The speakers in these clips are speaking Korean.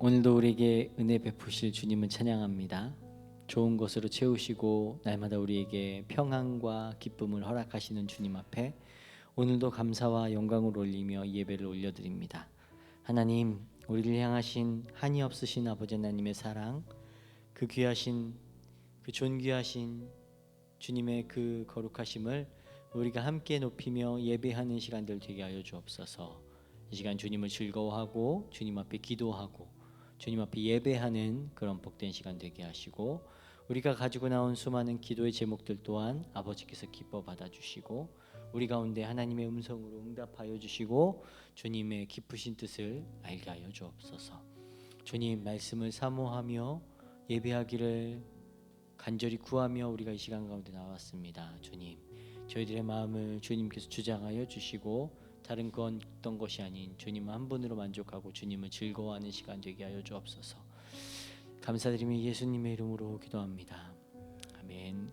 오늘도 우리에게 은혜 베푸실 주님을 찬양합니다. 좋은 것으로 채우시고 날마다 우리에게 평안과 기쁨을 허락하시는 주님 앞에 오늘도 감사와 영광을 올리며 예배를 올려드립니다. 하나님, 우리를 향하신 한이 없으신 아버지 하나님의 사랑, 그 귀하신, 그 존귀하신 주님의 그 거룩하심을 우리가 함께 높이며 예배하는 시간들 되게 하여 주옵소서. 이 시간 주님을 즐거워하고 주님 앞에 기도하고 주님 앞에 예배하는 그런 복된 시간 되게 하시고, 우리가 가지고 나온 수많은 기도의 제목들 또한 아버지께서 기뻐 받아주시고 우리 가운데 하나님의 음성으로 응답하여 주시고 주님의 기쁘신 뜻을 알게 하여 주옵소서. 주님 말씀을 사모하며 예배하기를 간절히 구하며 우리가 이 시간 가운데 나왔습니다. 주님, 저희들의 마음을 주님께서 주장하여 주시고 다른 건 어떤 것이 아닌 주님 한 분으로 만족하고 주님을 즐거워하는 시간 되게 하여 주옵소서. 감사드리며 예수님의 이름으로 기도합니다. 아멘.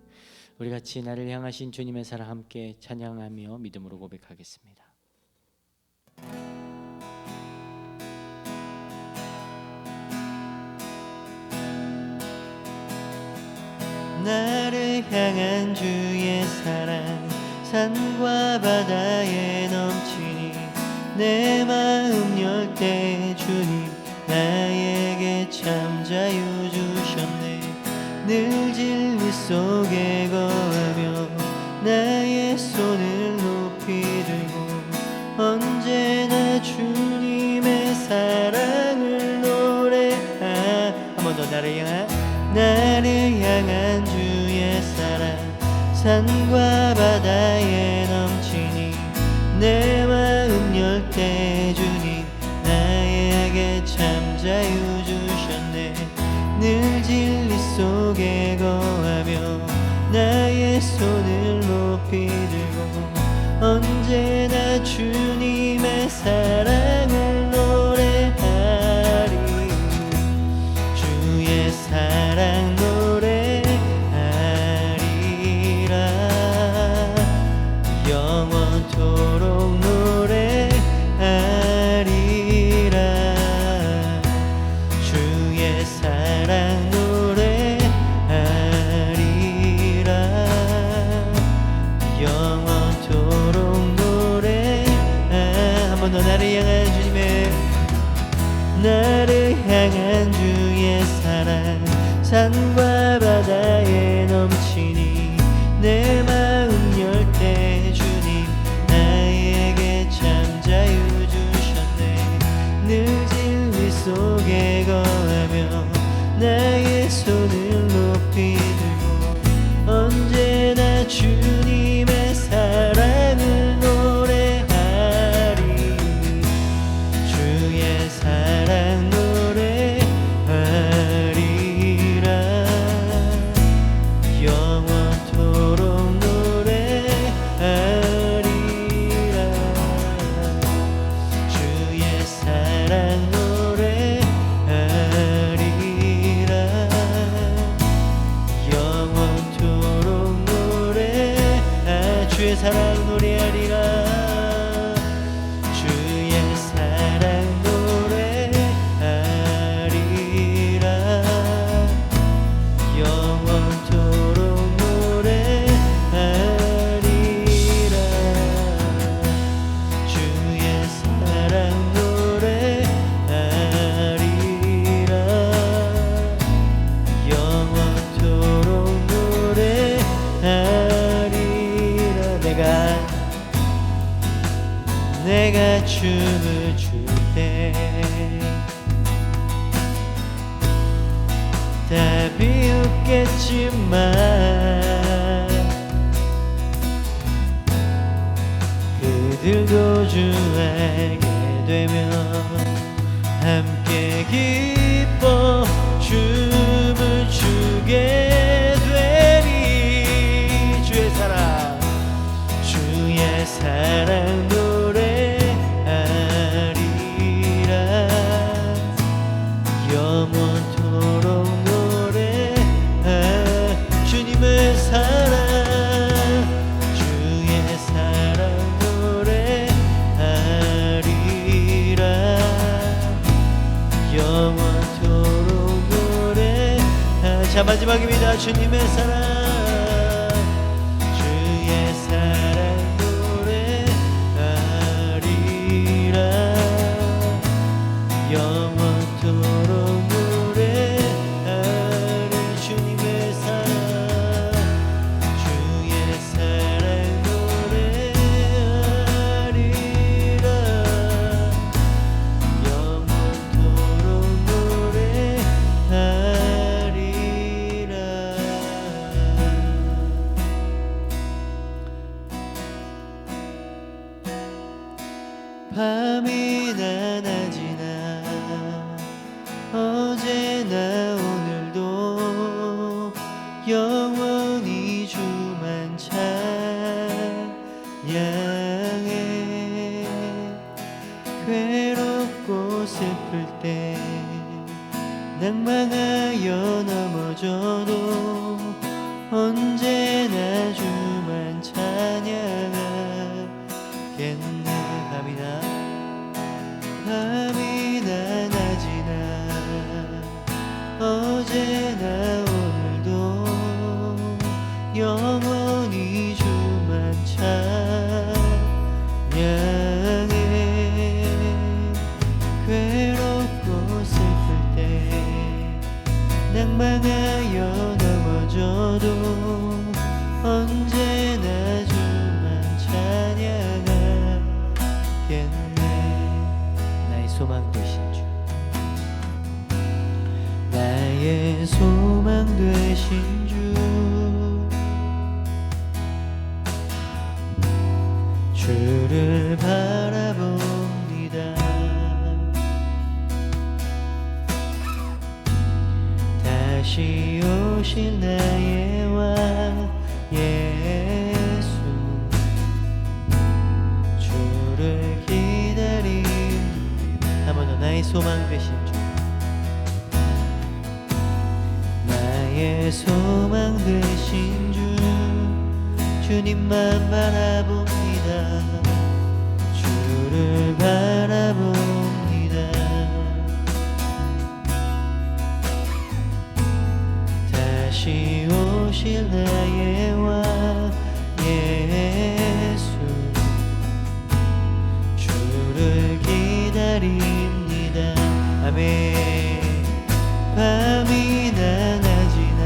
우리 같이 나를 향하신 주님의 사랑 함께 찬양하며 믿음으로 고백하겠습니다. 나를 향한 주의 사랑 산과 바다에 넘치니 내 마음 열 때 주님 나에게 참 자유 주셨네. 늘 진리 속에 거하며 나의 손을 높이 들고 언제나 주님의 사랑을 노래하. 한 번 더 나를 향한 주의 사랑 산과 바다에 넘치니 내 마음 열 때 주님 나에게 참 자유 주셨네. 늘 진리 속에 거하며 나의 손을 높이 들고 언제나 주님의 사랑을 노래하리. 주의 사랑 영원토록 노래하리라. 주의 사랑 노래하리라. 영원토록 한 번 더 나를 향한 주의 사랑 산과 바다에 넘치니 내 마음 열 때 주님 나에게 참 자유 주셨네. 늘 진리 속에 거하며 나의 손을 높이 들고 언제나 주님의 사랑을 노래하리. 주의 사랑 노래하리라. 영원토록 노래하리라. 주의 사랑 노래하리라. 영원토록 주의 사랑 노래하리라. 주의 사랑 노래하리라. 영원토록 노래하리라. 주의 사랑 노래하리라. 영원토록 노래하리라. 내가 춤을 출 때 다 비웃겠지만 그들도 주 알게 되면 함께 기뻐 춤을 추게 되리. 주의 사랑 노래하리라. 영원토록 주님의 사랑 주의 사랑 노래하리라. 영원 자, 마지막입니다. 주님의 사랑, 주의 사랑 노래하리라. 영원토록 노래하리. 주님의 사랑, 주의 사랑 노래하리라. 영원토록 노래하리라. 밤이나 낮이나 어제나 오늘도 영원히 주만 찬양해. 괴롭고 슬플 때 낭망하여 넘어져도 언제나 주만 찬양하겠네. 밤이나 낮이나 어제나 오늘도 영원히 주만 찬양해. 괴롭고 슬플 때 낭망하여 넘어져도 언제나 주만 찬양하겠네. 나의 소망 되신 주, 나의 소망 되신 주, 주를 바라봅니다. 다시 오실 나의 왕 예수, 주를 기다림. 한 번 더. 나의 소망 되신 주, 나의 소망 되신 주, 주님만 바라봅니다. 주를 바라봅니다. 다시 오실 나의 왕 예수, 주를 기다립니다. 아멘. 밤이나 낮이나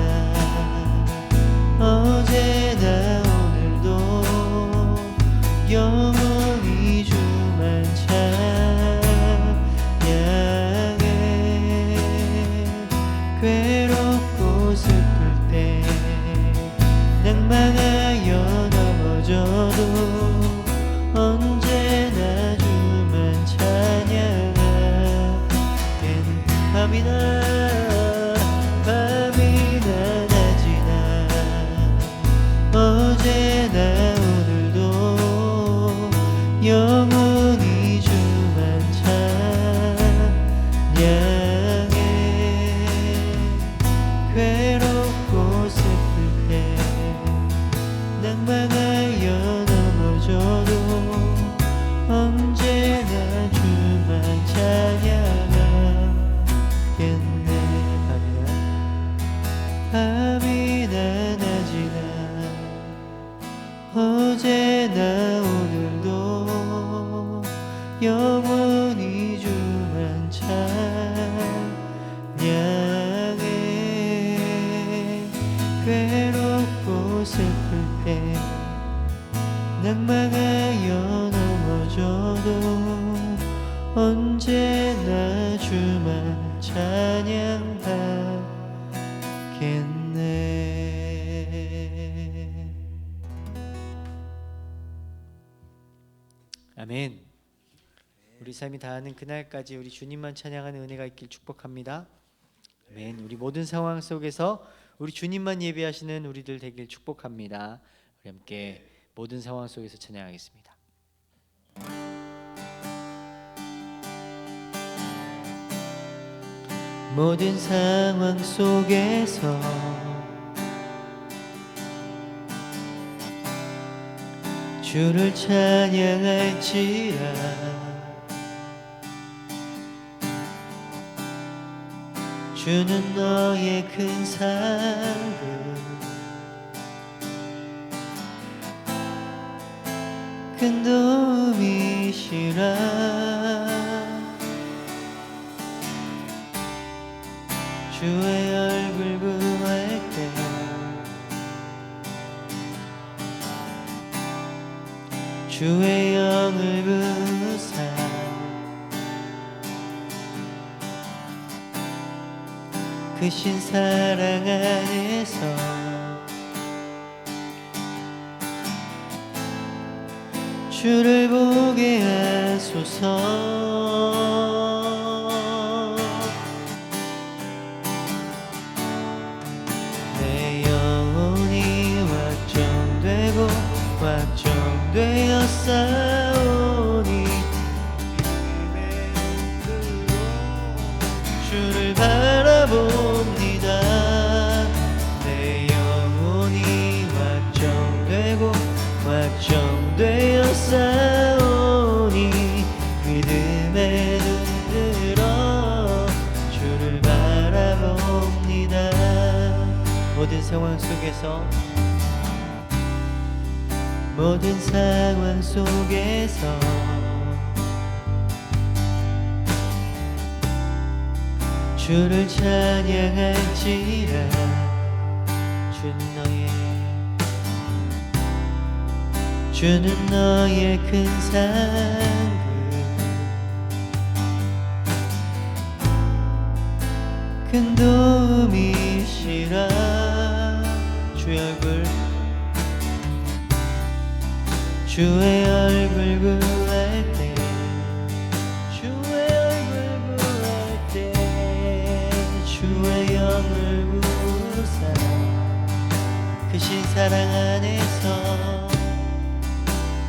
어제나 오늘도 영원히 주만 찬양해. 괴롭고 슬플 때 낭망하여 넘어져도 언제나 주만 찬양하겠네. 밤이나 낮이나 어제나 오늘도 영원히 주만 찬양해. 괴롭고 슬플 때 낭망하여 넘어져도 언제나 주만 찬양하겠네. 밤이나 낮이나 어제나 오늘도 영원히 주만 찬양해. 괴롭고 슬플 때 낭망하여 넘어져도 언제나 주만 찬양하겠네. 아멘. 우리 삶이 다하는 그날까지 우리 주님만 찬양하는 은혜가 있길 축복합니다. 아멘. 우리 모든 상황 속에서 우리 주님만 예배하시는 우리들 되길 축복합니다. 우리 함께 모든 상황 속에서 찬양하겠습니다. 모든 상황 속에서 주를 찬양할지라. 주는 너의 큰 상급 큰 도움이시라 주의 얼굴 구할 때 주의 영을 부사 크신 사랑 안에서 주를 보게 하소서 내 영혼이 확정되고 확정되어 싸우니 주를 바라봅니다 내 영혼이 확정되고 확정되어 싸우니 믿음에 눈들어 주를 바라봅니다 모든 상황 속에서 모든 상황 속에서 주를 찬양할지라 주는 너의 큰 상급 큰 도움이시라 주의 얼굴 주의 얼굴 구할 때 주의 얼굴 구할 때 주의 영을 부사 크신 사랑 안에서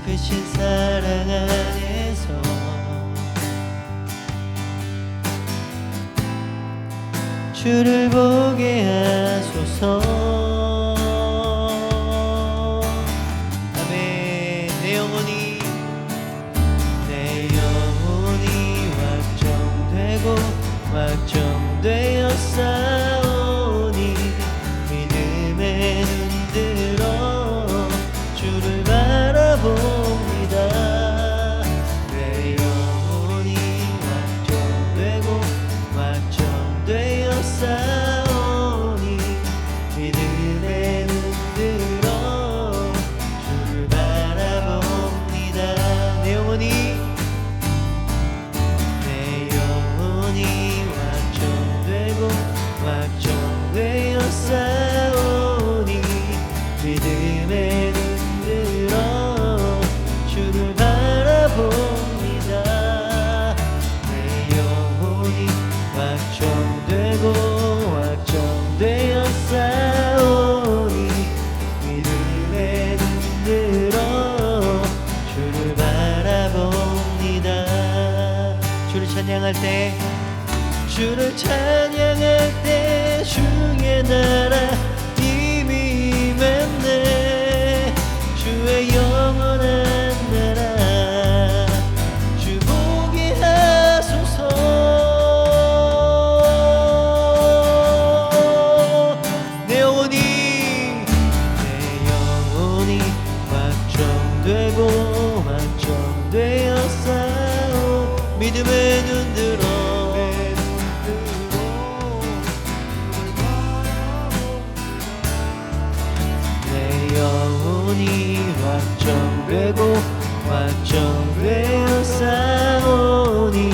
크신 사랑 안에서 주를 보게 하소서 아멘 내 영혼이 확정되고 확정되어 싸우니 믿음에 눈들어 주를 바라봅니다 내 영혼이 확정되고 확정되어 싸우니 믿음에 눈들어 주를 바라봅니다 내 영혼이 확정되고 확정되어 싸우니 믿음에 눈들어 주를 바라봅니다 내 영혼이 확정되고 확정되어 싸우니 믿음에 눈들어 주를 바라봅니다 주를 찬양할 때 주를 찬양할 때 주의 나라 이미 맺네 주의 영원한 나라 주 보게 하소서 내 영혼이 확정되고 확정되어 싸워 믿음에 눈들어 영혼이 확정되고 확정되어 싸우니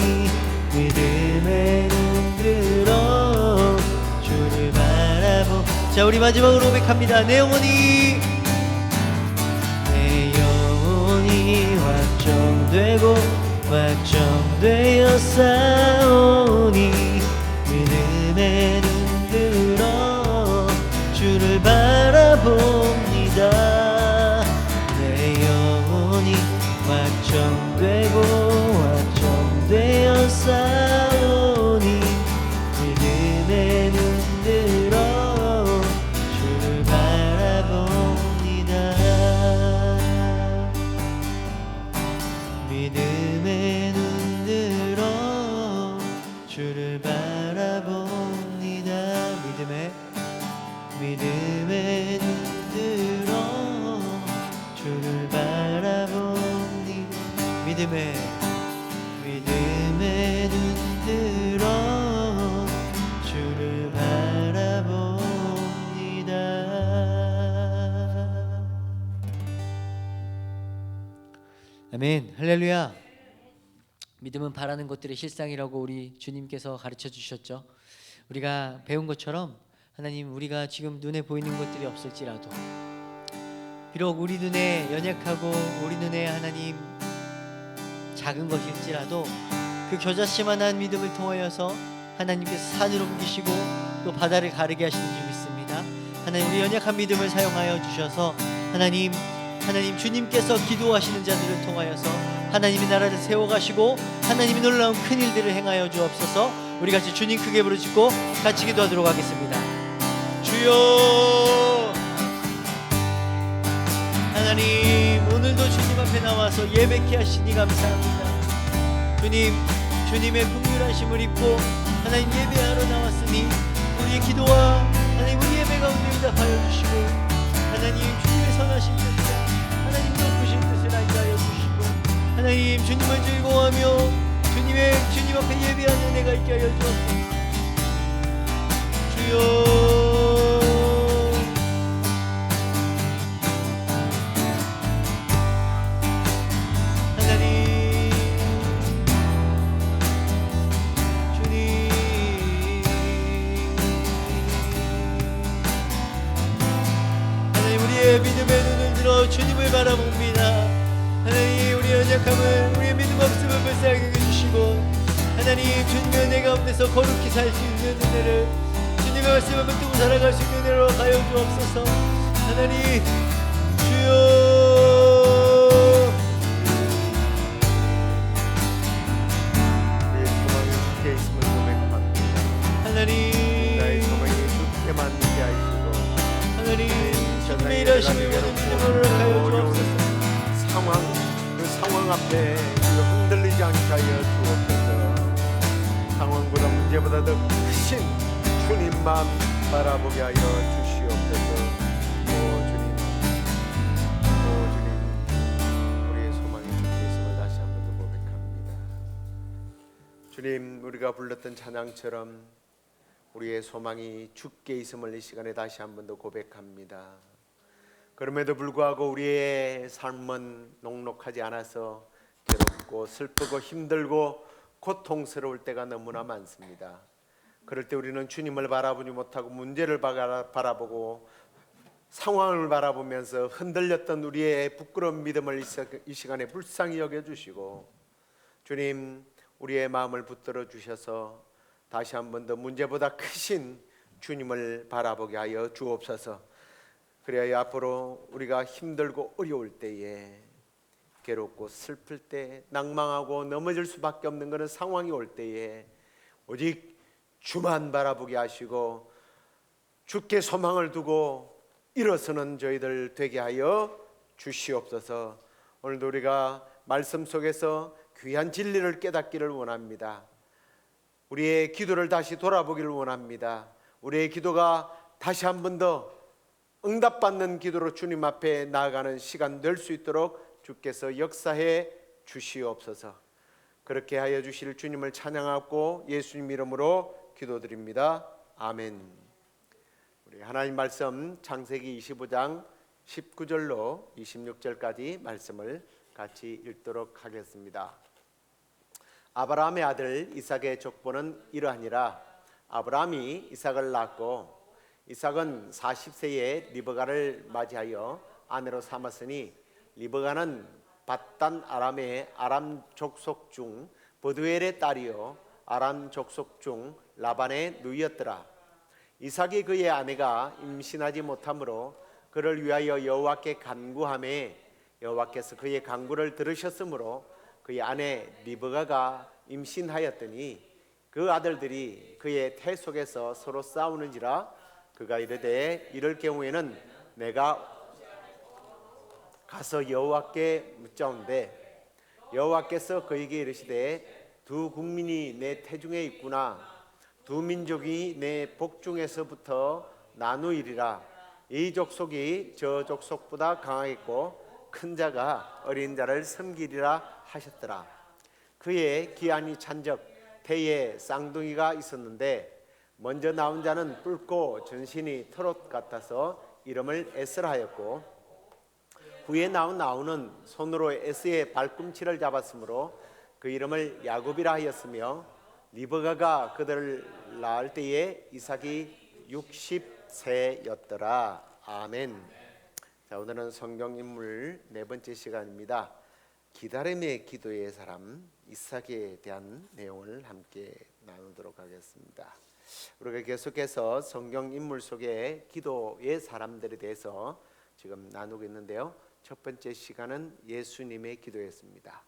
믿음에 눈들어 주를 바라보 자 우리 마지막으로 고백합니다 내 영혼이 확정되고 확정되어 싸우니 믿음에 눈들어 주를 바라봅니다 내 영혼이 확정되고 확정되어 싸우니 믿음에 눈들어 주를 바라봅니다 믿음에 눈들어 주를 바라봅니다 믿음의 눈 들어 주를 바라보니 믿음의 눈 들어 주를 바라봅니다. 아멘. 할렐루야. 믿음은 바라는 것들의 실상이라고 우리 주님께서 가르쳐 주셨죠. 우리가 배운 것처럼 하나님, 우리가 지금 눈에 보이는 것들이 없을지라도, 비록 우리 눈에 연약하고 우리 눈에 하나님 작은 것일지라도 그 겨자씨만한 믿음을 통하여서 하나님께서 산을 옮기시고 또 바다를 가르게 하시는 줄 믿습니다. 하나님, 우리 연약한 믿음을 사용하여 주셔서 하나님 주님께서 기도하시는 자들을 통하여서 하나님의 나라를 세워가시고 하나님의 놀라운 큰 일들을 행하여 주옵소서. 우리 같이 주님 크게 부르짖고 같이 기도하도록 하겠습니다. 주여, 하나님, 오늘도 주님 앞에 나와서 예배케 하시니 감사합니다. 주님의 긍휼하심을 입고 하나님 예배하러 나왔으니 우리의 기도와 하나님 우리 예배 가운데 응답하여 주시고 하나님 주님의 선하신 뜻과 하나님 높으신 뜻을 알게 하여 주시고 하나님 주님을 즐거워하며 주님 앞에 예배하는 은혜가 있게 하여 주옵소서. 주여, 믿음의 눈을 들어 주님을 바라봅니다. 하나님, 우리 연약함을, 우리의 믿음 없음을 불쌍히 여겨주시고 하나님 주님의 은혜 가운데서 거룩히 살 수 있는 은혜를, 주님의 말씀을 붙들고 살아갈 수 있는 은혜로 가여 주옵소서. 하나님, 주여, 우리의 소망이 주께 있음을 고백합니다. 하나님, 나의 소망이 주께만 있게 하시고 하나님 주님의 일하심을 우리 믿음으로 가여 주옵소서. 그 상황 앞에 흔들리지 않게 하여 주옵소서. 상황보다 문제보다 더 크신 주님만 바라보게 하여 주시옵소서. 주님, 우리의 소망이 주께 있음을 다시 한 번 더 고백합니다. 주님, 우리가 불렀던 찬양처럼 우리의 소망이 주께 있음을 이 시간에 다시 한 번 더 고백합니다. 그럼에도 불구하고 우리의 삶은 녹록하지 않아서 괴롭고 슬프고 힘들고 고통스러울 때가 너무나 많습니다. 그럴 때 우리는 주님을 바라보지 못하고 문제를 바라보고 상황을 바라보면서 흔들렸던 우리의 부끄러운 믿음을 이 시간에 불쌍히 여겨주시고 주님, 우리의 마음을 붙들어 주셔서 다시 한 번 더 문제보다 크신 주님을 바라보게 하여 주옵소서. 그래야 앞으로 우리가 힘들고 어려울 때에, 괴롭고 슬플 때, 낭망하고 넘어질 수밖에 없는 그런 상황이 올 때에 오직 주만 바라보게 하시고 주께 소망을 두고 일어서는 저희들 되게 하여 주시옵소서. 오늘도 우리가 말씀 속에서 귀한 진리를 깨닫기를 원합니다. 우리의 기도를 다시 돌아보기를 원합니다. 우리의 기도가 다시 한 번 더 응답받는 기도로 주님 앞에 나아가는 시간 될 수 있도록 주께서 역사해 주시옵소서. 그렇게 하여 주실 주님을 찬양하고 예수님 이름으로 기도드립니다. 아멘. 우리 하나님 말씀 창세기 25장 19절로 26절까지 말씀을 같이 읽도록 하겠습니다. 아브라함의 아들 이삭의 족보는 이러하니라. 아브라함이 이삭을 낳고 이삭은 40세에 리브가를 맞이하여 아내로 삼았으니 리브가는 밧단 아람의 아람 족속 중 버두엘의 딸이요 아람 족속 중 라반의 누이였더라. 이삭이 그의 아내가 임신하지 못하므로 그를 위하여 여호와께 간구하매 여호와께서 그의 간구를 들으셨으므로 그의 아내 리브가가 임신하였더니 그 아들들이 그의 태 속에서 서로 싸우는지라. 그가 이르되 이럴 경우에는 내가 가서 여호와께 묻자온대 여호와께서 그에게 이르시되 두 국민이 내 태중에 있구나. 두 민족이 내 복중에서부터 나누이리라. 이 족속이 저 족속보다 강하겠고 큰 자가 어린 자를 섬기리라 하셨더라. 그의 기한이 찬적 태에 쌍둥이가 있었는데 먼저 나온 자는 붉고 전신이 털옷 같아서 이름을 에스라하였고 후에 나온 나우는 손으로 에스의 발꿈치를 잡았으므로 그 이름을 야곱이라 하였으며 리브가가 그들을 낳을 때에 이삭이 60세였더라. 아멘. 자, 오늘은 성경 인물 네 번째 시간입니다. 기다림의 기도의 사람 이삭에 대한 내용을 함께 나누도록 하겠습니다. 우리가 계속해서 성경 인물 속의 기도의 사람들에 대해서 지금 나누고 있는데요. 첫 번째 시간은 예수님의 기도였습니다.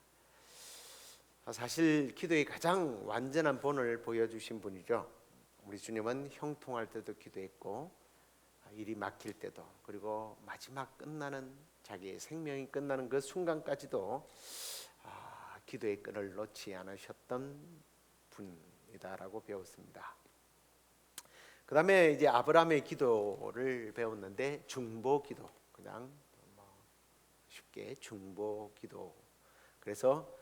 사실 기도의 가장 완전한 본을 보여주신 분이죠. 우리 주님은 형통할 때도 기도했고 일이 막힐 때도, 그리고 마지막 끝나는 자기의 생명이 끝나는 그 순간까지도 기도의 끈을 놓지 않으셨던 분이다라고 배웠습니다. 그 다음에 이제 아브라함의 기도를 배웠는데 중보기도, 그냥 쉽게 중보기도. 그래서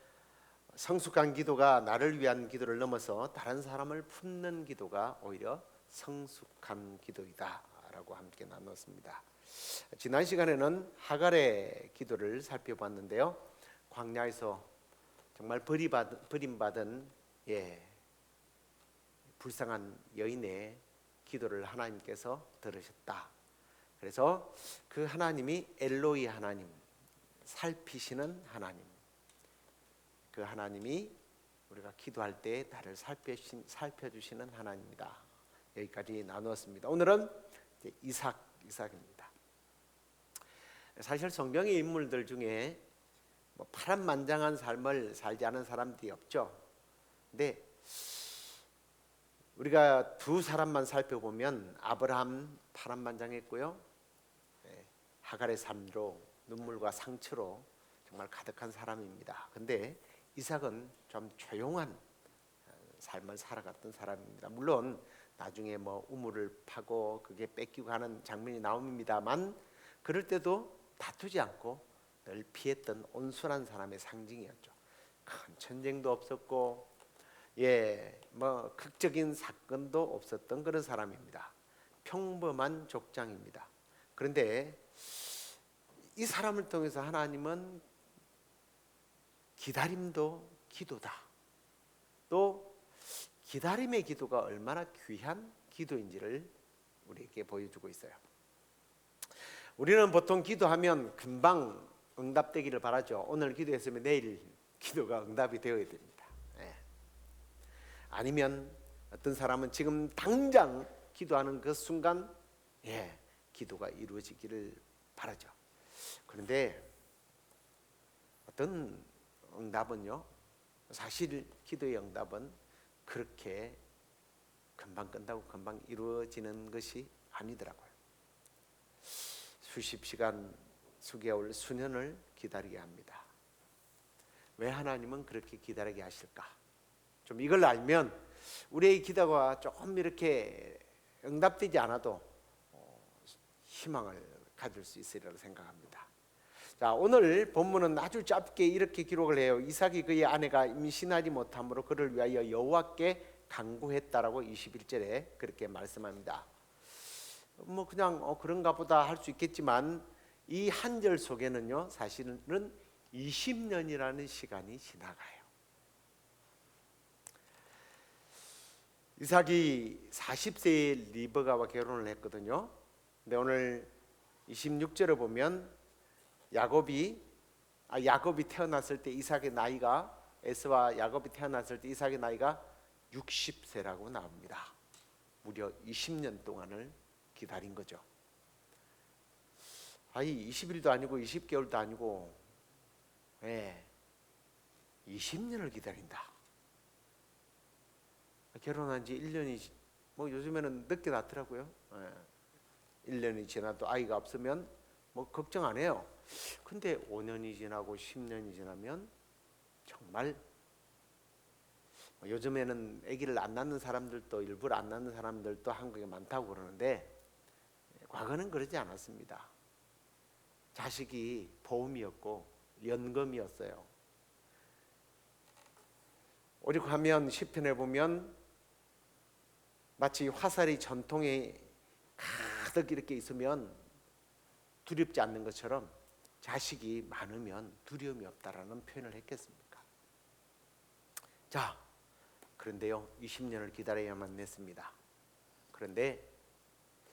성숙한 기도가 나를 위한 기도를 넘어서 다른 사람을 품는 기도가 오히려 성숙한 기도이다라고 함께 나눴습니다. 지난 시간에는 하갈의 기도를 살펴봤는데요. 광야에서 정말 버림받은 불쌍한 여인의 기도를 하나님께서 들으셨다. 그래서 그 하나님이 엘로이 하나님, 살피시는 하나님, 그 하나님이 우리가 기도할 때 나를 살펴주시는 하나님이다. 여기까지 나누었습니다. 오늘은 이제 이삭입니다. 사실 성경의 인물들 중에 파란만장한 삶을 살지 않은 사람들이 없죠. 근데 우리가 두 사람만 살펴보면 아브라함 파란만장했고요, 하갈의 삶으로 눈물과 상처로 정말 가득한 사람입니다. 근데 이삭은 좀 조용한 삶을 살아갔던 사람입니다. 물론 나중에 우물을 파고 그게 뺏기고 하는 장면이 나옵니다만, 그럴 때도 다투지 않고 늘 피했던 온순한 사람의 상징이었죠. 큰 전쟁도 없었고 극적인 사건도 없었던 그런 사람입니다. 평범한 족장입니다. 그런데 이 사람을 통해서 하나님은 기다림도 기도다, 또 기다림의 기도가 얼마나 귀한 기도인지를 우리에게 보여주고 있어요. 우리는 보통 기도하면 금방 응답되기를 바라죠. 오늘 기도했으면 내일 기도가 응답이 되어야 됩니다. 아니면 어떤 사람은 지금 당장 기도하는 그 순간 기도가 이루어지기를 바라죠. 그런데 어떤 응답은요, 사실 기도의 응답은 그렇게 금방 끝나고 금방 이루어지는 것이 아니더라고요. 수십 시간, 수개월, 수년을 기다리게 합니다. 왜 하나님은 그렇게 기다리게 하실까? 좀 이걸 알면 우리의 기도가 조금 이렇게 응답되지 않아도 희망을 가질 수 있으리라고 생각합니다. 자, 오늘 본문은 아주 짧게 이렇게 기록을 해요. 이삭이 그의 아내가 임신하지 못함으로 그를 위하여 여호와께 간구했다라고 21절에 그렇게 말씀합니다. 그냥 그런가 보다 할 수 있겠지만 이 한 절 속에는요, 사실은 20년이라는 시간이 지나가요. 이삭이 40세에 리브가와 결혼을 했거든요. 근데 오늘 26절을 보면 야곱이 태어났을 때 이삭의 나이가, 에서와 야곱이 태어났을 때 이삭의 나이가 60세라고 나옵니다. 무려 20년 동안을 기다린 거죠. 20일도 아니고 20개월도 아니고 20년을 기다린다. 결혼한 지 1년이 요즘에는 늦게 낳더라고요. 1년이 지나도 아이가 없으면 걱정 안 해요. 근데 5년이 지나고 10년이 지나면 정말, 요즘에는 아기를 안 낳는 사람들도, 일부러 안 낳는 사람들도 한국에 많다고 그러는데 과거는 그러지 않았습니다. 자식이 보험이었고 연금이었어요. 오죽하면 시편에 보면 마치 화살이 전통에 가득 이렇게 있으면 두렵지 않는 것처럼 자식이 많으면 두려움이 없다라는 표현을 했겠습니까? 자, 그런데요, 20년을 기다려야만 했습니다. 그런데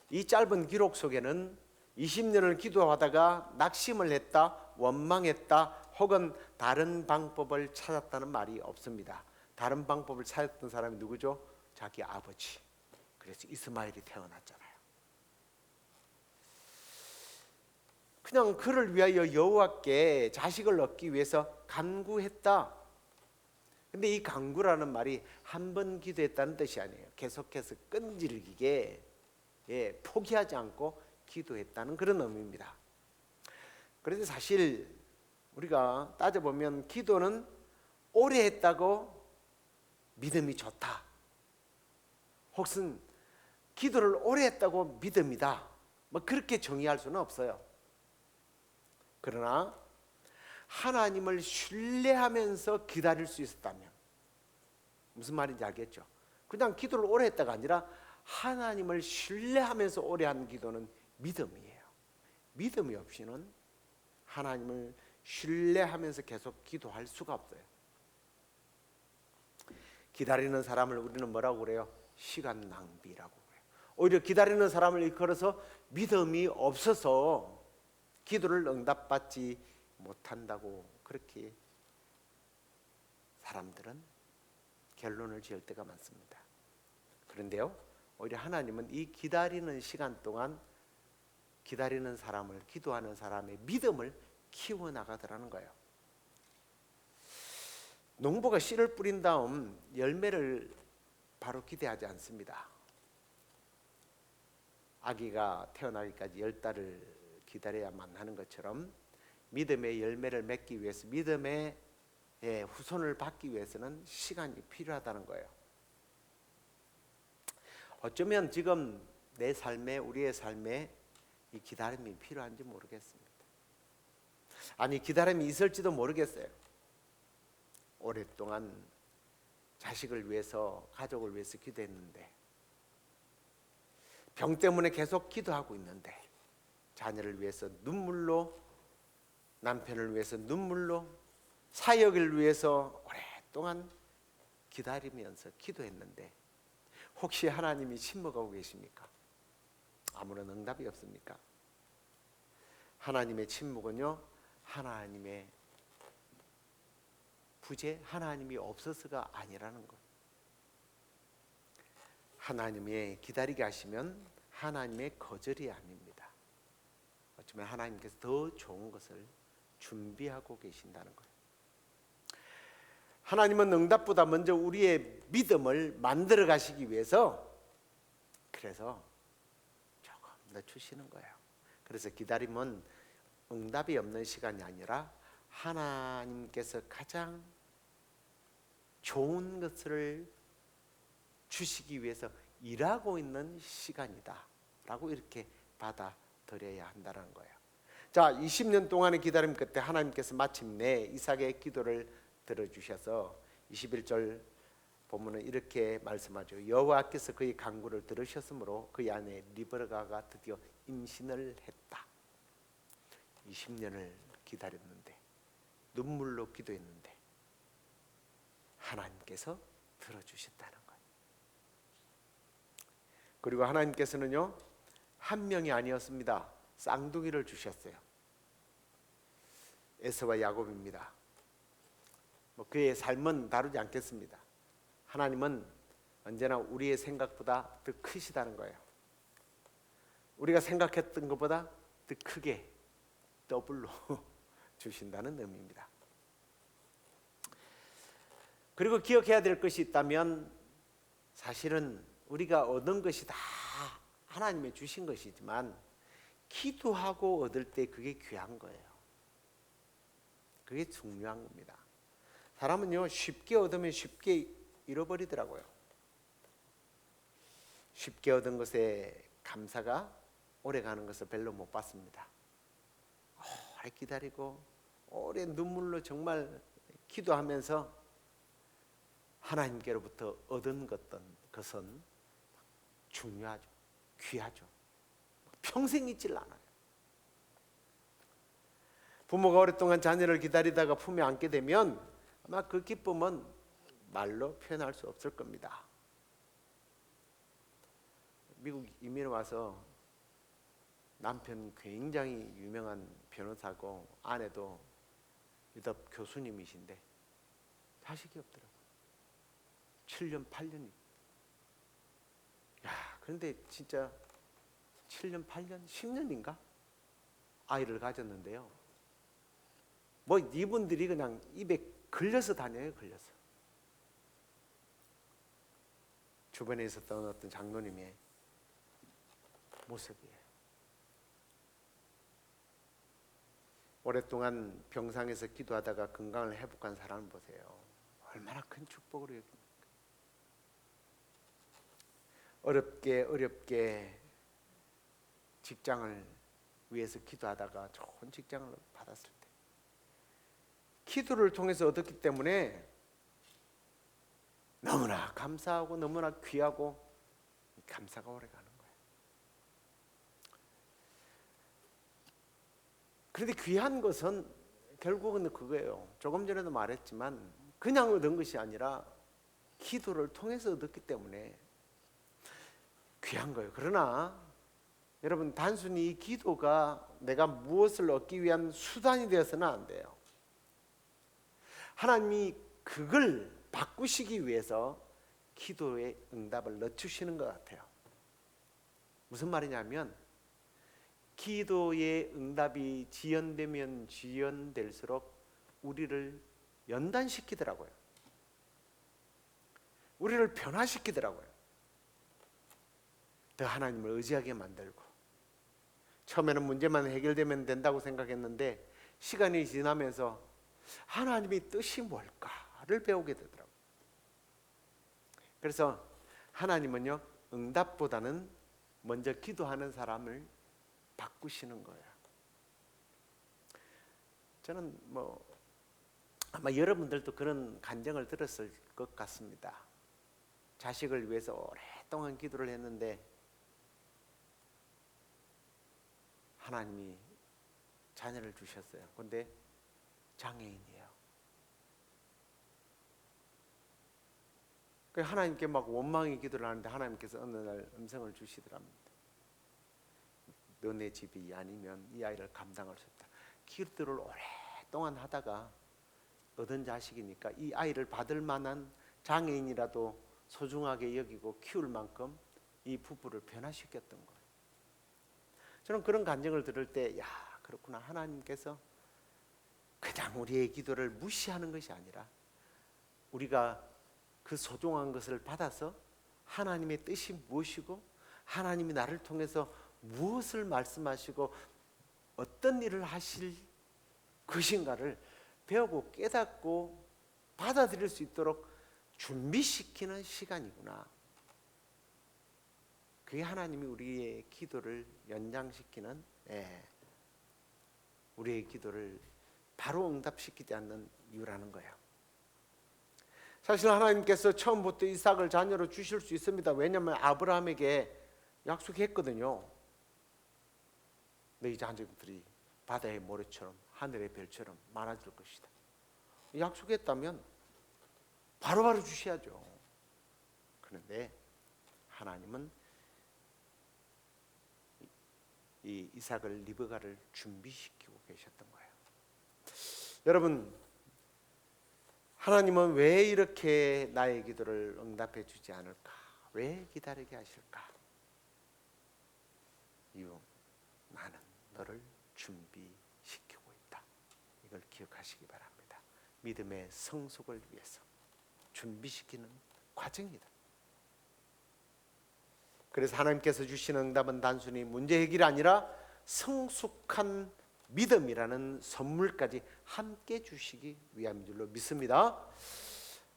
이 짧은 기록 속에는 20년을 기도하다가 낙심을 했다, 원망했다, 혹은 다른 방법을 찾았다는 말이 없습니다. 다른 방법을 찾았던 사람이 누구죠? 자기 아버지. 그래서 이스마엘이 태어났잖아요. 그냥 그를 위하여 여호와께 자식을 얻기 위해서 간구했다. 근데 이 간구라는 말이 한 번 기도했다는 뜻이 아니에요. 계속해서 끈질기게 포기하지 않고 기도했다는 그런 의미입니다. 그런데 사실 우리가 따져보면 기도는 오래 했다고 믿음이 좋다, 혹은 기도를 오래 했다고 믿음이다, 뭐 그렇게 정의할 수는 없어요. 그러나 하나님을 신뢰하면서 기다릴 수 있었다면, 무슨 말인지 알겠죠? 그냥 기도를 오래 했다가 아니라 하나님을 신뢰하면서 오래 한 기도는 믿음이에요. 믿음이 없이는 하나님을 신뢰하면서 계속 기도할 수가 없어요. 기다리는 사람을 우리는 뭐라고 그래요? 시간 낭비라고 그래요. 오히려 기다리는 사람을 일컬어서 믿음이 없어서 기도를 응답받지 못한다고 그렇게 사람들은 결론을 지을 때가 많습니다. 그런데요, 오히려 하나님은 이 기다리는 시간 동안 기다리는 사람을, 기도하는 사람의 믿음을 키워나가더라는 거예요. 농부가 씨를 뿌린 다음 열매를 바로 기대하지 않습니다. 아기가 태어나기까지 10달을 기다려야만 하는 것처럼 믿음의 열매를 맺기 위해서, 믿음의 후손을 받기 위해서는 시간이 필요하다는 거예요. 어쩌면 지금 내 삶에, 우리의 삶에 이 기다림이 필요한지 모르겠습니다. 아니, 기다림이 있을지도 모르겠어요. 오랫동안 자식을 위해서, 가족을 위해서 기도했는데, 병 때문에 계속 기도하고 있는데, 자녀를 위해서 눈물로, 남편을 위해서 눈물로, 사역을 위해서 오랫동안 기다리면서 기도했는데 혹시 하나님이 침묵하고 계십니까? 아무런 응답이 없습니까? 하나님의 침묵은요, 하나님의 부재, 하나님이 없어서가 아니라는 것. 하나님의 기다리게 하시면 하나님의 거절이 아닙니다. 어쩌면 하나님께서 더 좋은 것을 준비하고 계신다는 거예요. 하나님은 응답보다 먼저 우리의 믿음을 만들어 가시기 위해서 그래서 조금 더 주시는 거예요. 그래서 기다림은 응답이 없는 시간이 아니라 하나님께서 가장 좋은 것을 주시기 위해서 일하고 있는 시간이다 라고 이렇게 받아들여야 한다는 거예요. 자, 20년 동안의 기다림 끝에 하나님께서 마침내 이삭의 기도를 들어주셔서 21절 보면은 이렇게 말씀하죠. 여호와께서 그의 간구를 들으셨으므로 그의 아내 리브가가 드디어 임신을 했다. 20년을 기다렸는데, 눈물로 기도했는데 하나님께서 들어주셨다는 거예요. 그리고 하나님께서는요, 한 명이 아니었습니다. 쌍둥이를 주셨어요. 에서와 야곱입니다. 그의 삶은 다루지 않겠습니다. 하나님은 언제나 우리의 생각보다 더 크시다는 거예요. 우리가 생각했던 것보다 더 크게 더블로 주신다는 의미입니다. 그리고 기억해야 될 것이 있다면, 사실은 우리가 얻은 것이 다 하나님이 주신 것이지만 기도하고 얻을 때 그게 귀한 거예요. 그게 중요한 겁니다. 사람은요, 쉽게 얻으면 쉽게 잃어버리더라고요. 쉽게 얻은 것에 감사가 오래 가는 것을 별로 못 봤습니다. 오래 기다리고 오래 눈물로 정말 기도하면서 하나님께로부터 얻은 것은 중요하죠. 귀하죠. 평생 잊질 않아요. 부모가 오랫동안 자녀를 기다리다가 품에 안게 되면 아마 그 기쁨은 말로 표현할 수 없을 겁니다. 미국 이민 와서 남편 굉장히 유명한 변호사고 아내도 유럽 교수님이신데 자식이 없더라고요. 7년 8년이. 야, 그런데 진짜 7년 8년 10년인가 아이를 가졌는데요. 뭐 이분들이 그냥 입에 걸려서 다녀요. 걸려서. 주변에 있었던 어떤 장로님의 모습이에요. 오랫동안 병상에서 기도하다가 건강을 회복한 사람을 보세요. 얼마나 큰 축복으로 여깁니까? 어렵게 직장을 위해서 기도하다가 좋은 직장을 받았을 때 기도를 통해서 얻었기 때문에 너무나 감사하고 너무나 귀하고 감사가 오래가는 거예요. 그런데 귀한 것은 결국은 그거예요. 조금 전에도 말했지만 그냥 얻은 것이 아니라 기도를 통해서 얻었기 때문에 귀한 거예요. 그러나 여러분 단순히 이 기도가 내가 무엇을 얻기 위한 수단이 되어서는 안 돼요. 하나님이 그걸 바꾸시기 위해서 기도의 응답을 늦추시는 것 같아요. 무슨 말이냐면 기도의 응답이 지연되면 지연될수록 우리를 연단시키더라고요. 우리를 변화시키더라고요. 더 하나님을 의지하게 만들고 처음에는 문제만 해결되면 된다고 생각했는데 시간이 지나면서 하나님의 뜻이 뭘까를 배우게 되더라고요. 그래서 하나님은요 응답보다는 먼저 기도하는 사람을 바꾸시는 거예요. 저는 아마 여러분들도 그런 간증을 들었을 것 같습니다. 자식을 위해서 오랫동안 기도를 했는데 하나님이 자녀를 주셨어요. 그런데 장애인이에요. 하나님께 막 원망의 기도를 하는데 하나님께서 어느 날 음성을 주시더랍니다. 너네 집이 아니면 이 아이를 감당할 수 없다. 기도를 오랫동안 하다가 얻은 자식이니까 이 아이를 받을 만한 장애인이라도 소중하게 여기고 키울 만큼 이 부부를 변화시켰던 거예요. 저는 그런 간증을 들을 때 야 그렇구나. 하나님께서 그냥 우리의 기도를 무시하는 것이 아니라 우리가 그 소중한 것을 받아서 하나님의 뜻이 무엇이고 하나님이 나를 통해서 무엇을 말씀하시고 어떤 일을 하실 것인가를 배우고 깨닫고 받아들일 수 있도록 준비시키는 시간이구나. 그게 하나님이 우리의 기도를 연장시키는 우리의 기도를 바로 응답시키지 않는 이유라는 거예요. 사실 하나님께서 처음부터 이삭을 자녀로 주실 수 있습니다. 왜냐하면 아브라함에게 약속했거든요. 너희 자녀들이 바다의 모래처럼 하늘의 별처럼 많아질 것이다. 약속했다면 바로바로 주셔야죠. 그런데 하나님은 이 이삭을 리브가를 준비시키고 계셨던 거예요. 여러분, 하나님은 왜 이렇게 나의 기도를 응답해 주지 않을까? 왜 기다리게 하실까? 이유, 나는 너를 준비시키고 있다. 이걸 기억하시기 바랍니다. 믿음의 성숙을 위해서 준비시키는 과정이다. 그래서 하나님께서 주시는 응답은 단순히 문제 해결이 아니라 성숙한 믿음이라는 선물까지 함께 주시기 위함인 줄로 믿습니다.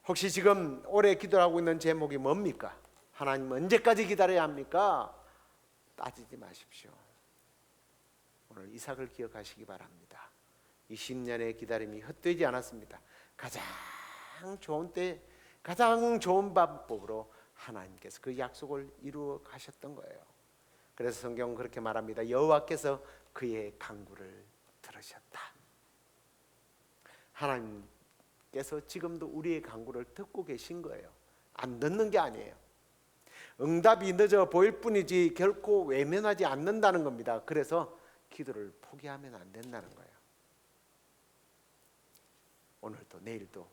혹시 지금 올해 기도하고 있는 제목이 뭡니까? 하나님 언제까지 기다려야 합니까? 따지지 마십시오. 오늘 이삭을 기억하시기 바랍니다. 20년의 기다림이 헛되지 않았습니다. 가장 좋은 때, 가장 좋은 방법으로 하나님께서 그 약속을 이루어 가셨던 거예요. 그래서 성경은 그렇게 말합니다. 여호와께서 그의 간구를 들으셨다. 하나님께서 지금도 우리의 간구를 듣고 계신 거예요. 안 듣는 게 아니에요. 응답이 늦어 보일 뿐이지 결코 외면하지 않는다는 겁니다. 그래서 기도를 포기하면 안 된다는 거예요. 오늘도 내일도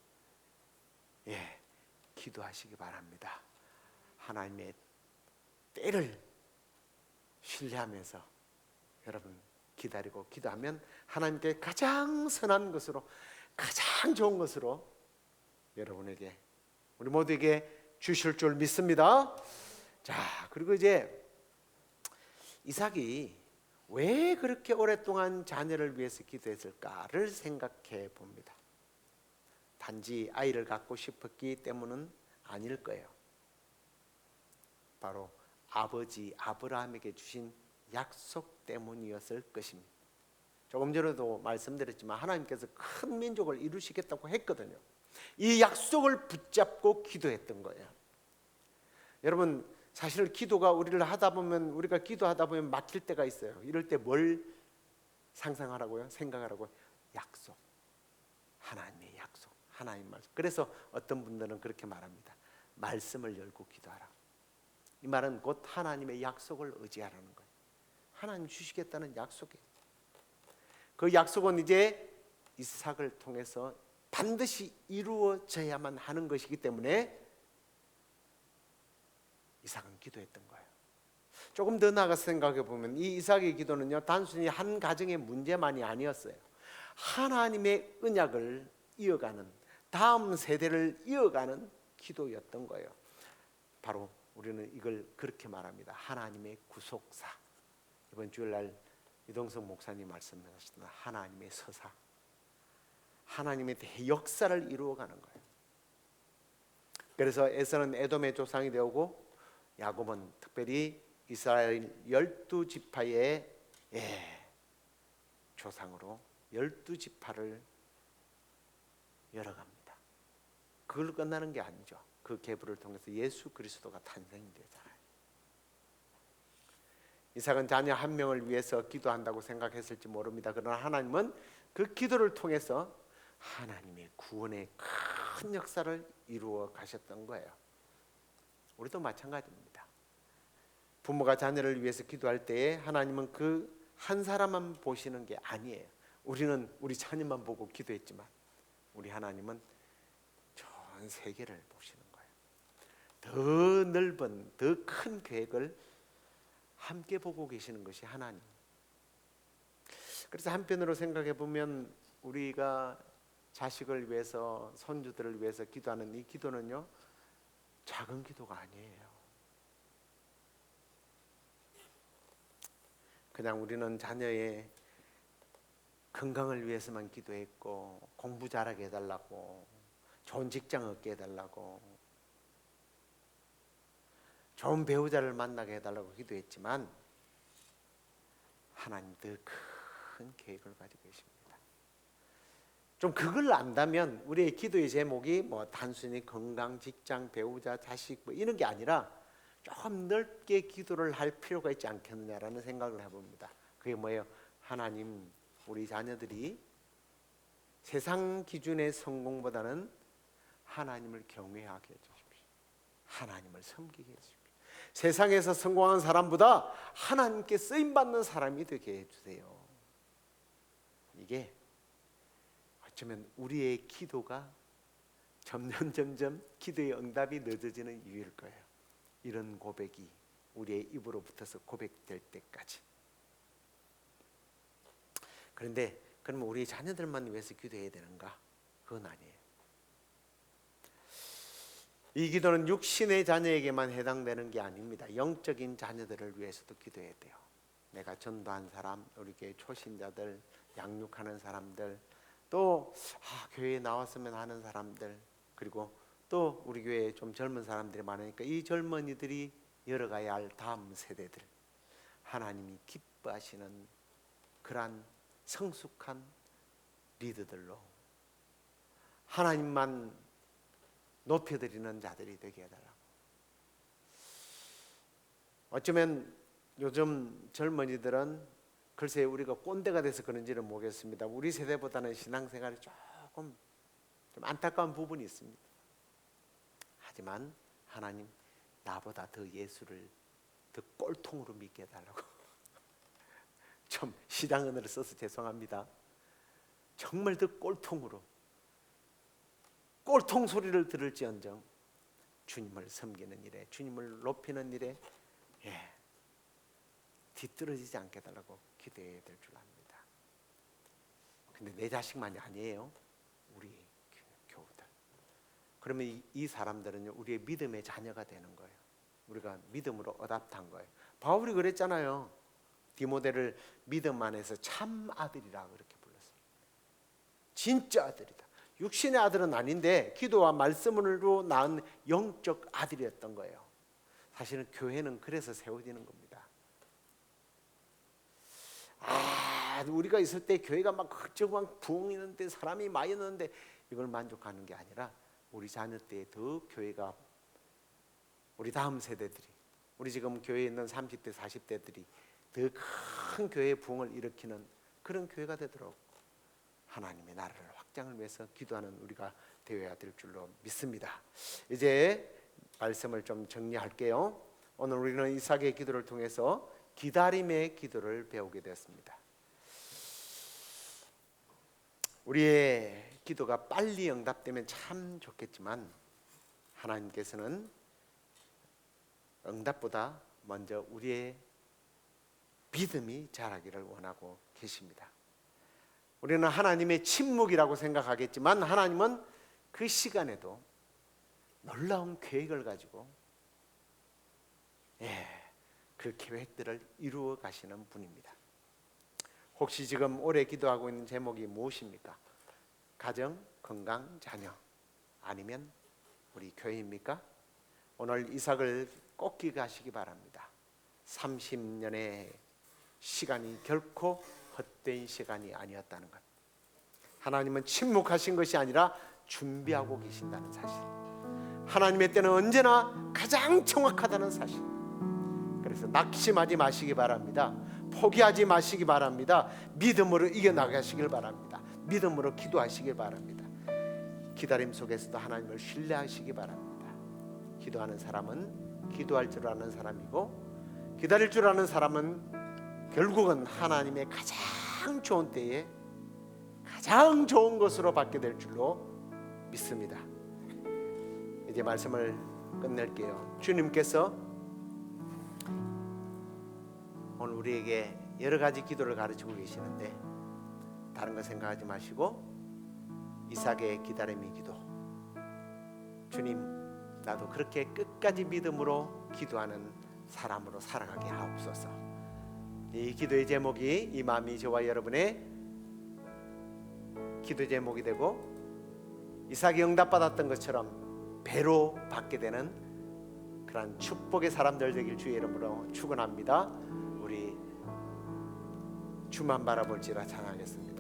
기도하시기 바랍니다. 하나님의 때를 신뢰하면서 여러분 기다리고 기도하면 하나님께 가장 선한 것으로, 가장 좋은 것으로 여러분에게, 우리 모두에게 주실 줄 믿습니다. 자, 그리고 이제 이삭이 왜 그렇게 오랫동안 자녀를 위해서 기도했을까를 생각해 봅니다. 단지 아이를 갖고 싶었기 때문은 아닐 거예요. 바로 아버지 아브라함에게 주신 약속 때문이었을 것입니다. 조금 전에도 말씀드렸지만 하나님께서 큰 민족을 이루시겠다고 했거든요. 이 약속을 붙잡고 기도했던 거예요. 여러분, 사실 기도가 우리가 기도하다 보면 막힐 때가 있어요. 이럴 때 뭘 상상하라고요? 생각하라고요? 약속. 하나님의 약속. 하나님 말씀. 그래서 어떤 분들은 그렇게 말합니다. 말씀을 열고 기도하라. 이 말은 곧 하나님의 약속을 의지하라는 거예요. 하나님 주시겠다는 약속이에요. 그 약속은 이제 이삭을 통해서 반드시 이루어져야만 하는 것이기 때문에 이삭은 기도했던 거예요. 조금 더 나아가서 생각해 보면 이 이삭의 기도는요, 단순히 한 가정의 문제만이 아니었어요. 하나님의 언약을 이어가는, 다음 세대를 이어가는 기도였던 거예요. 바로 우리는 이걸 그렇게 말합니다. 하나님의 구속사. 이번 주일날 이동석 목사님 말씀하셨던 하나님의 서사, 하나님의 대역사를 이루어가는 거예요. 그래서 에서는 에돔의 조상이 되었고 야곱은 특별히 이스라엘 12지파의 조상으로 12지파를 열어갑니다. 그걸로 끝나는 게 아니죠. 그 계보를 통해서 예수 그리스도가 탄생이 되잖아요. 이삭은 자녀 한 명을 위해서 기도한다고 생각했을지 모릅니다. 그러나 하나님은 그 기도를 통해서 하나님의 구원의 큰 역사를 이루어 가셨던 거예요. 우리도 마찬가지입니다. 부모가 자녀를 위해서 기도할 때에 하나님은 그 한 사람만 보시는 게 아니에요. 우리는 우리 자녀만 보고 기도했지만 우리 하나님은 전 세계를 보시는 거예요. 더 넓은, 더 큰 계획을 함께 보고 계시는 것이 하나님. 그래서 한편으로 생각해 보면 우리가 자식을 위해서, 손주들을 위해서 기도하는 이 기도는요, 작은 기도가 아니에요. 그냥 우리는 자녀의 건강을 위해서만 기도했고, 공부 잘하게 해달라고, 좋은 직장 얻게 해달라고, 좋은 배우자를 만나게 해달라고 기도했지만 하나님 더 큰 계획을 가지고 계십니다. 좀 그걸 안다면 우리의 기도의 제목이 뭐 단순히 건강, 직장, 배우자, 자식 뭐 이런 게 아니라 조금 넓게 기도를 할 필요가 있지 않겠느냐라는 생각을 해봅니다. 그게 뭐예요? 하나님, 우리 자녀들이 세상 기준의 성공보다는 하나님을 경외하게 해주십시오. 하나님을 섬기게 해주십시오. 세상에서 성공한 사람보다 하나님께 쓰임받는 사람이 되게 해주세요. 이게 어쩌면 우리의 기도가 점점 기도의 응답이 늦어지는 이유일 거예요. 이런 고백이 우리의 입으로 붙어서 고백될 때까지. 그런데 그러면 우리 자녀들만 위해서 기도해야 되는가? 그건 아니에요. 이 기도는 육신의 자녀에게만 해당되는 게 아닙니다. 영적인 자녀들을 위해서도 기도해야 돼요. 내가 전도한 사람, 우리 교회 초신자들, 양육하는 사람들, 또 교회에 나왔으면 하는 사람들, 그리고 또 우리 교회에 좀 젊은 사람들이 많으니까 이 젊은이들이 열어가야 할 다음 세대들, 하나님이 기뻐하시는 그러한 성숙한 리더들로 하나님만 높여드리는 자들이 되게 해달라고. 어쩌면 요즘 젊은이들은 글쎄 우리가 꼰대가 돼서 그런지는 모르겠습니다. 우리 세대보다는 신앙생활이 조금 좀 안타까운 부분이 있습니다. 하지만 하나님 나보다 더 예수를 더 꼴통으로 믿게 해달라고. 좀 시장 언어를 써서 죄송합니다. 정말 더 꼴통으로, 꼴통 소리를 들을지언정 주님을 섬기는 일에, 주님을 높이는 일에 뒤떨어지지 않게 해달라고 기도해야 될 줄 압니다. 근데 내 자식만이 아니에요. 우리 교우들. 그러면 이 사람들은 우리의 믿음의 자녀가 되는 거예요. 우리가 믿음으로 어답한 거예요. 바울이 그랬잖아요. 디모데를 믿음 안에서 참 아들이라 그렇게 불렀어요. 진짜 아들이다. 육신의 아들은 아닌데 기도와 말씀으로 낳은 영적 아들이었던 거예요. 사실은 교회는 그래서 세워지는 겁니다. 우리가 있을 때 교회가 막 흑적막 부흥이는데 사람이 많이 있는데 이걸 만족하는 게 아니라 우리 자녀 때 더 교회가, 우리 다음 세대들이, 우리 지금 교회에 있는 30대 40대들이 더 큰 교회의 부흥을 일으키는 그런 교회가 되도록 하나님의 나라를 확장을 위해서 기도하는 우리가 되어야 될 줄로 믿습니다. 이제 말씀을 좀 정리할게요. 오늘 우리는 이삭의 기도를 통해서 기다림의 기도를 배우게 되었습니다. 우리의 기도가 빨리 응답되면 참 좋겠지만 하나님께서는 응답보다 먼저 우리의 믿음이 자라기를 원하고 계십니다. 우리는 하나님의 침묵이라고 생각하겠지만 하나님은 그 시간에도 놀라운 계획을 가지고 그 계획들을 이루어 가시는 분입니다. 혹시 지금 올해 기도하고 있는 제목이 무엇입니까? 가정, 건강, 자녀, 아니면 우리 교회입니까? 오늘 이삭을 꼭 기억하시기 바랍니다. 30년의 시간이 결코 헛된 시간이 아니었다는 것. 하나님은 침묵하신 것이 아니라 준비하고 계신다는 사실. 하나님의 때는 언제나 가장 정확하다는 사실. 그래서 낙심하지 마시기 바랍니다. 포기하지 마시기 바랍니다. 믿음으로 이겨나가시길 바랍니다. 믿음으로 기도하시길 바랍니다. 기다림 속에서도 하나님을 신뢰하시기 바랍니다. 기도하는 사람은 기도할 줄 아는 사람이고, 기다릴 줄 아는 사람은 결국은 하나님의 가장 좋은 때에 가장 좋은 것으로 받게 될 줄로 믿습니다. 이제 말씀을 끝낼게요. 주님께서 오늘 우리에게 여러 가지 기도를 가르치고 계시는데 다른 거 생각하지 마시고 이삭의 기다림의 기도, 주님 나도 그렇게 끝까지 믿음으로 기도하는 사람으로 살아가게 하옵소서. 이 기도의 제목이 이 마음이 저와 여러분의 기도 제목이 되고 이삭이 응답받았던 것처럼 배로 받게 되는 그런 축복의 사람들 되길 주의 이름으로 축원합니다. 우리 주만 바라볼지라 찬양하겠습니다.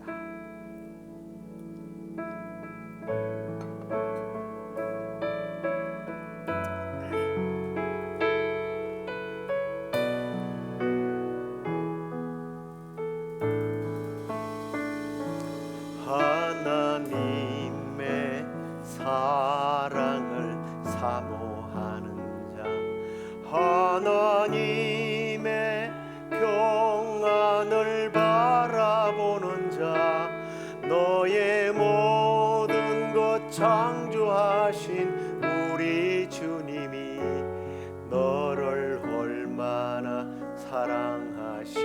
하나님의 사랑을 사모하는 자, 하나님의 평안을 바라보는 자, 너의 모든 것 창조하신 우리 주님이 너를 얼마나 사랑하시는지.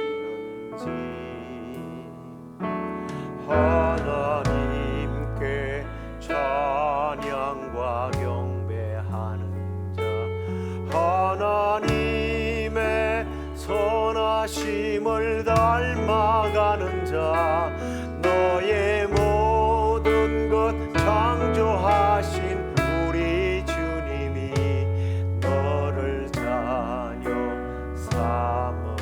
하나님께 찬양과 경배하는 자, 하나님의 선하심을 닮아가는 자, 너의 모든 것 창조하신 우리 주님이 너를 자녀 삼으시네.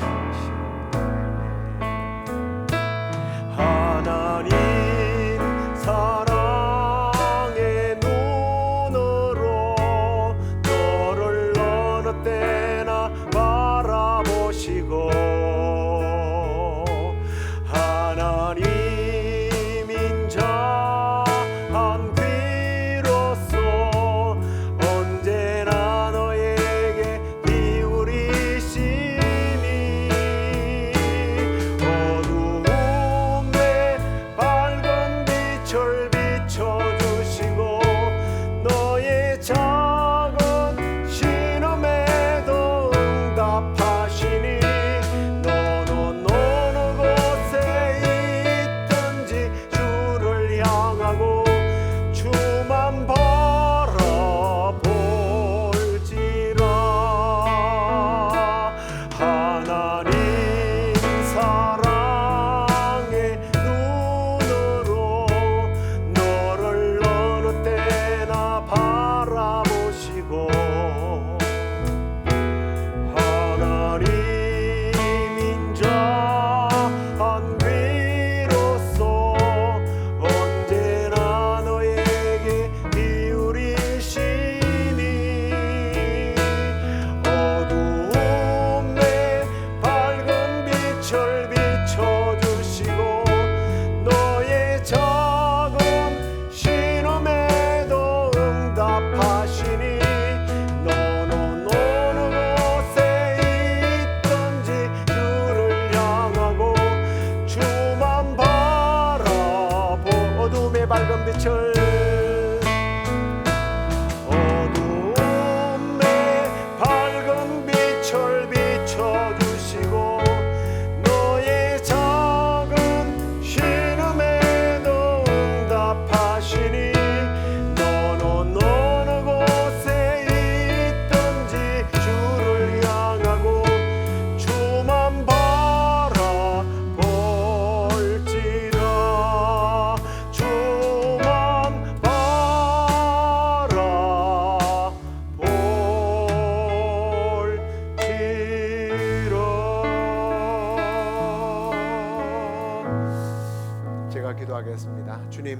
주님,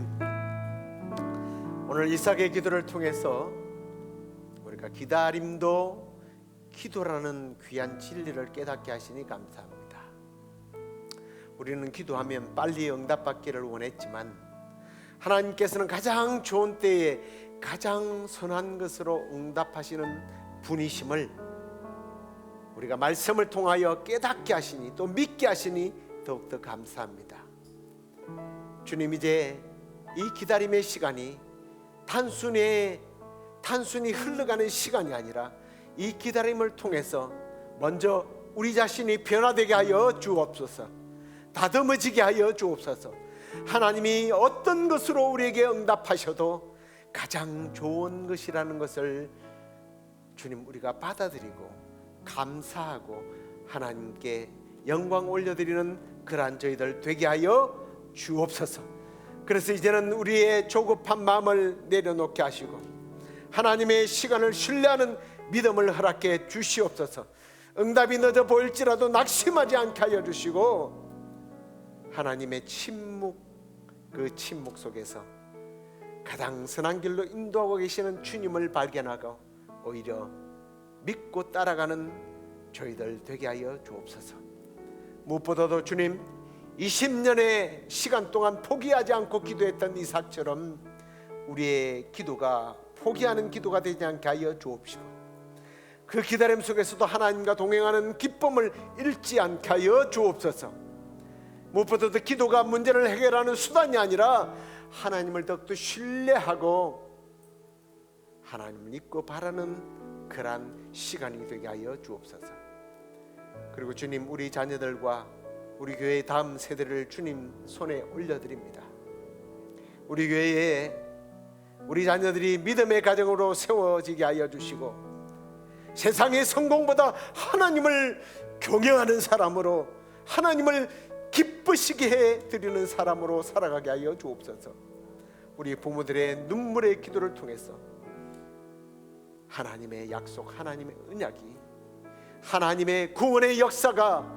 오늘 이삭의 기도를 통해서 우리가 기다림도 기도라는 귀한 진리를 깨닫게 하시니 감사합니다. 우리는 기도하면 빨리 응답받기를 원했지만 하나님께서는 가장 좋은 때에 가장 선한 것으로 응답하시는 분이심을 우리가 말씀을 통하여 깨닫게 하시니 또 믿게 하시니 더욱더 감사합니다. 주님, 이제 이 기다림의 시간이 단순히 흘러가는 시간이 아니라 이 기다림을 통해서 먼저 우리 자신이 변화되게 하여 주옵소서. 다듬어지게 하여 주옵소서. 하나님이 어떤 것으로 우리에게 응답하셔도 가장 좋은 것이라는 것을 주님, 우리가 받아들이고 감사하고 하나님께 영광 올려드리는 그러한 저희들 되게 하여 주옵소서. 그래서 이제는 우리의 조급한 마음을 내려놓게 하시고 하나님의 시간을 신뢰하는 믿음을 허락해 주시옵소서. 응답이 늦어 보일지라도 낙심하지 않게 하여 주시고 하나님의 침묵, 그 침묵 속에서 가장 선한 길로 인도하고 계시는 주님을 발견하고 오히려 믿고 따라가는 저희들 되게 하여 주옵소서. 무엇보다도 주님, 20년의 시간 동안 포기하지 않고 기도했던 이삭처럼 우리의 기도가 포기하는 기도가 되지 않게 하여 주옵시고 그 기다림 속에서도 하나님과 동행하는 기쁨을 잃지 않게 하여 주옵소서. 무엇보다도 기도가 문제를 해결하는 수단이 아니라 하나님을 더욱더 신뢰하고 하나님을 믿고 바라는 그러한 시간이 되게 하여 주옵소서. 그리고 주님, 우리 자녀들과 우리 교회의 다음 세대를 주님 손에 올려드립니다. 우리 교회에 우리 자녀들이 믿음의 가정으로 세워지게 하여 주시고 세상의 성공보다 하나님을 경외하는 사람으로 하나님을 기쁘시게 해드리는 사람으로 살아가게 하여 주옵소서. 우리 부모들의 눈물의 기도를 통해서 하나님의 약속, 하나님의 언약이, 하나님의 구원의 역사가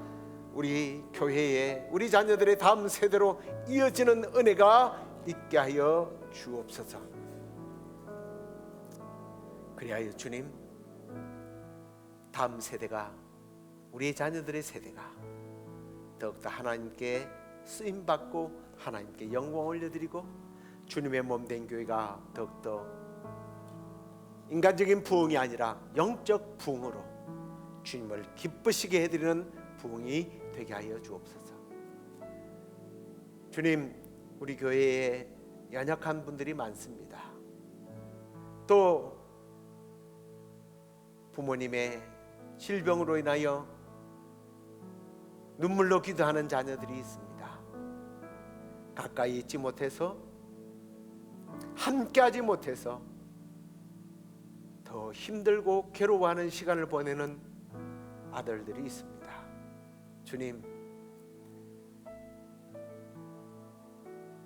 우리 교회에 우리 자녀들의 다음 세대로 이어지는 은혜가 있게 하여 주옵소서. 그리하여 주님, 다음 세대가, 우리 자녀들의 세대가 더욱더 하나님께 쓰임받고 하나님께 영광 올려드리고 주님의 몸된 교회가 더욱더 인간적인 부흥이 아니라 영적 부흥으로 주님을 기쁘시게 해드리는 부흥이 되게 하여 주옵소서. 주님, 우리 교회에 연약한 분들이 많습니다. 또 부모님의 질병으로 인하여 눈물로 기도하는 자녀들이 있습니다. 가까이 있지 못해서, 함께하지 못해서 더 힘들고 괴로워하는 시간을 보내는 아들들이 있습니다. 주님,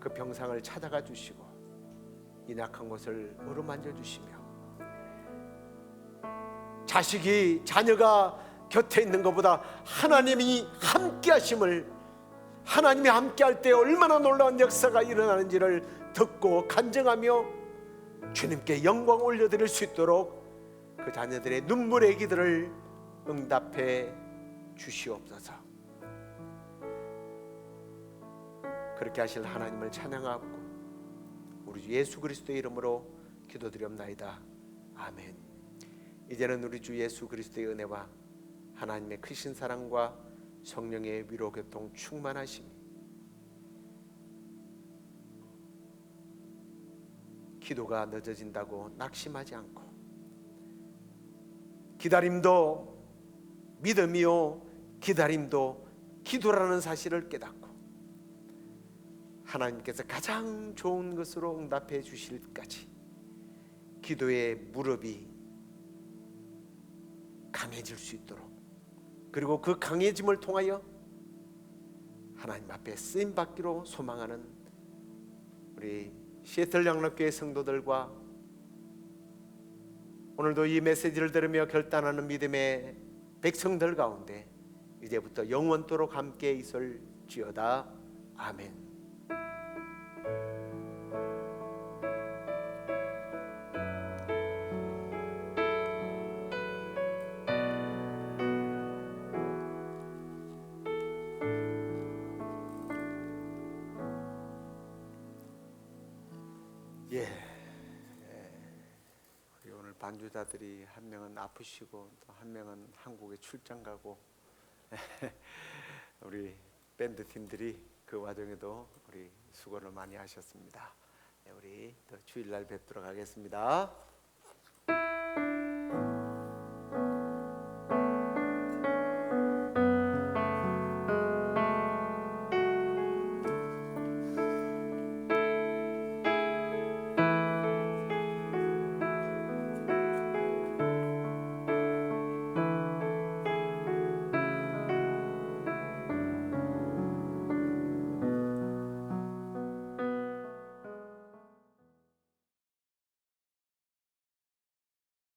그 병상을 찾아가 주시고 이 약한 곳을 어루만져 주시며 자녀가 곁에 있는 것보다 하나님이 함께 하심을, 하나님이 함께 할 때 얼마나 놀라운 역사가 일어나는지를 듣고 간증하며 주님께 영광 올려드릴 수 있도록 그 자녀들의 눈물의 기도를 응답해 주시옵소서. 그렇게 하실 하나님을 찬양하고 우리 주 예수 그리스도의 이름으로 기도드렸나이다. 아멘. 이제는 우리 주 예수 그리스도의 은혜와 하나님의 크신 사랑과 성령의 위로 교통 충만하심이 기도가 늦어진다고 낙심하지 않고 기다림도 믿음이요 기다림도 기도라는 사실을 깨닫고 하나님께서 가장 좋은 것으로 응답해 주실 때까지 기도의 무릎이 강해질 수 있도록, 그리고 그 강해짐을 통하여 하나님 앞에 쓰임받기로 소망하는 우리 시애틀 양락교회 성도들과 오늘도 이 메시지를 들으며 결단하는 믿음의 백성들 가운데 이제부터 영원토록 함께 있을지어다. 아멘. 연주자들이 한 명은 아프시고 또 한 명은 한국에 출장 가고 우리 밴드 팀들이 그 와중에도 우리 수고를 많이 하셨습니다. 우리 또 주일날 뵙도록 하겠습니다.